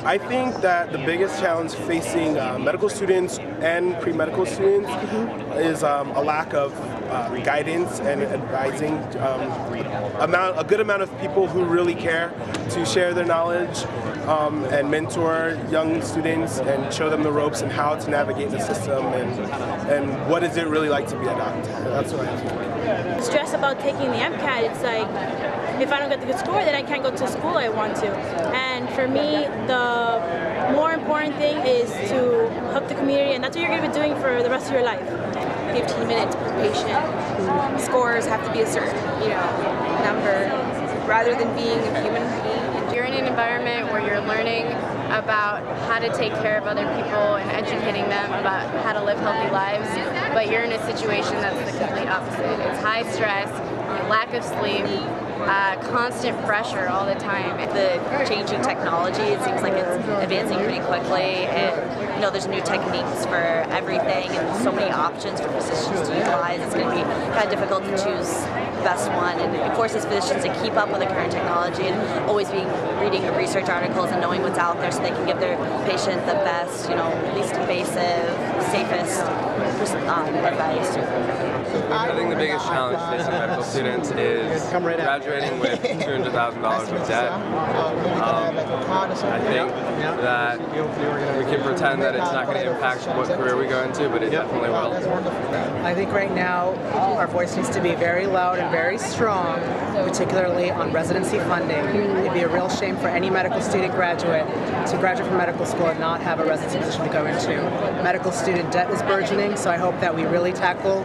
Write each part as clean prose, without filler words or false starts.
I think that the biggest challenge facing medical students and pre-medical students is a lack of guidance and advising. A good amount of people who really care to share their knowledge and mentor young students and show them the ropes and how to navigate the system and what is it really like to be a doctor. That's what I think. Stress about taking the MCAT, it's like, if I don't get the good score, then I can't go to school I want to. And for me, the more important thing is to help the community, and that's what you're going to be doing for the rest of your life. 15 minutes per patient. Scores have to be a certain, number, rather than being a human being. You're in an environment where you're learning about how to take care of other people and educating them about how to live healthy lives, but you're in a situation that's the complete opposite. It's high stress, lack of sleep, constant pressure all the time. The changing technology, it seems like it's advancing pretty quickly, and there's new techniques for everything and so many options for physicians to utilize. It's going to be kind of difficult to choose the best one, and it forces physicians to keep up with the current technology and always be reading research articles and knowing what's out there so they can give their patient the best, least invasive, safest advice. I think the biggest challenge facing medical students is graduating with $200,000 of debt. I think that we can pretend that it's not going to impact what career we go into, but it definitely will. I think right now our voice needs to be very loud and very strong, particularly on residency funding. It'd be a real shame for any medical student graduate to graduate from medical school and not have a residency position to go into. Medical student debt is burgeoning, so I hope that we really tackle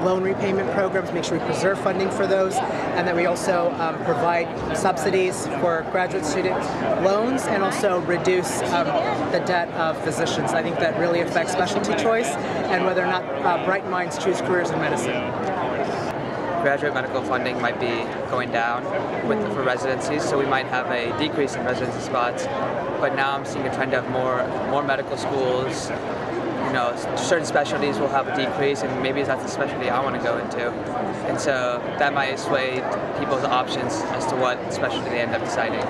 loan repayment programs, make sure we preserve funding for those, and that we also provide subsidies for graduate student loans and also reduce the debt of physicians. I think that really affects specialty choice and whether or not bright minds choose careers in medicine. Graduate medical funding might be going down for residencies, so we might have a decrease in residency spots. But now I'm seeing a trend of more medical schools. Certain specialties will have a decrease, and maybe that's the specialty I want to go into. And so that might sway people's options as to what specialty they end up deciding.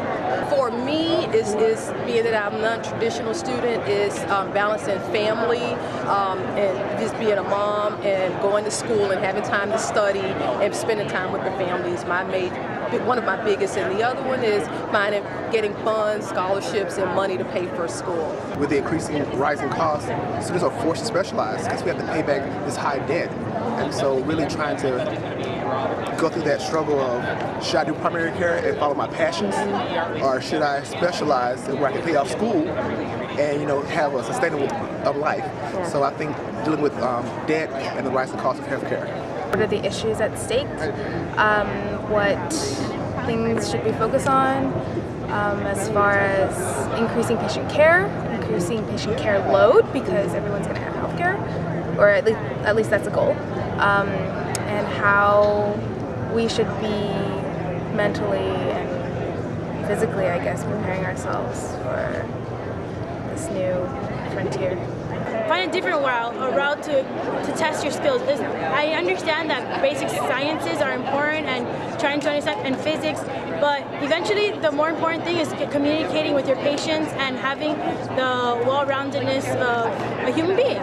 For me, is being that I'm a non-traditional student, is balancing family and just being a mom and going to school and having time to study and spending time with the families. One of my biggest, and the other one is getting funds, scholarships, and money to pay for school. With the rising costs, students are forced to specialize because we have to pay back this high debt. And so really trying to go through that struggle of, should I do primary care and follow my passions, or should I specialize where I can pay off school and have a sustainable life? So I think dealing with debt and the rising cost of healthcare. What are the issues at stake? What things should we focus on as far as increasing patient care load, because everyone's going to have health care, or at least that's a goal, and how we should be mentally and physically, I guess, preparing ourselves for this new frontier. Find a different route to test your skills. I understand that basic sciences are important and trying to understand and physics, but eventually the more important thing is communicating with your patients and having the well-roundedness of a human being.